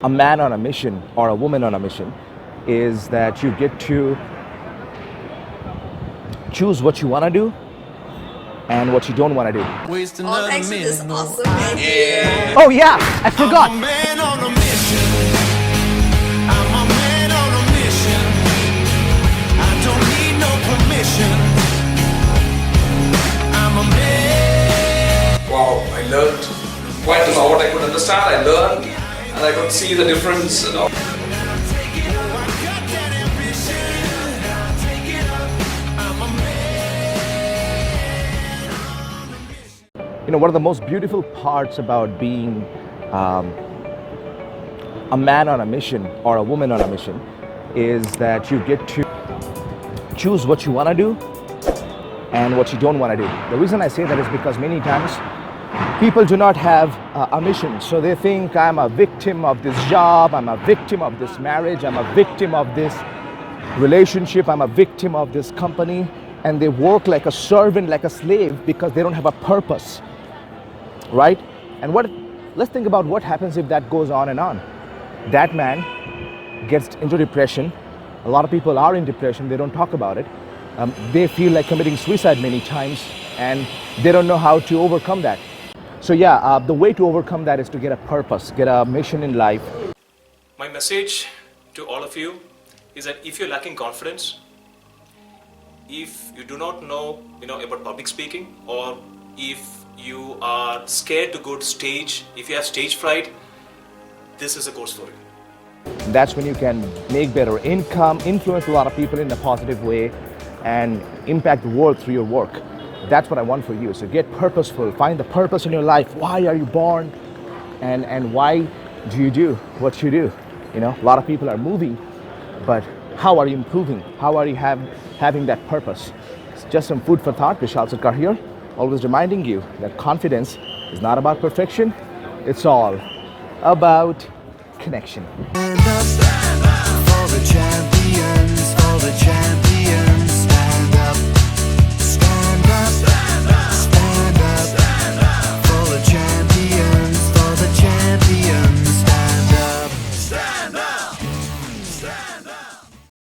A man on a mission or a woman on a mission is that you get to choose what you want to do and what you don't want to do. Oh, thanks for this awesome idea. Oh yeah, I forgot. I'm a man on a mission. I'm a man on a mission. I don't need no permission. I'm a man. Wow, I learned quite a lot. I could understand, I learned, and I could see the difference. One of the most beautiful parts about being a man on a mission or a woman on a mission is that you get to choose what you want to do and what you don't want to do. The reason I say that is because many times people do not have a mission. So they think I'm a victim of this job, I'm a victim of this marriage, I'm a victim of this relationship, I'm a victim of this company, and they work like a servant, like a slave, because they don't have a purpose, right? And let's think about what happens if that goes on and on. That man gets into depression. A lot of people are in depression, they don't talk about it. They feel like committing suicide many times, and they don't know how to overcome that. So yeah, the way to overcome that is to get a purpose, get a mission in life. My message to all of you is that if you're lacking confidence, if you do not know, about public speaking, or if you are scared to go to stage, if you have stage fright, this is a course for you. That's when you can make better income, influence a lot of people in a positive way, and impact the world through your work. That's what I want for you. So get purposeful, find the purpose in your life. Why are you born? And why do you do what you do? A lot of people are moving, but how are you improving? How are you having that purpose? It's just some food for thought. Bishal Sarkar here, always reminding you that confidence is not about perfection. It's all about connection. Stand up for a champion.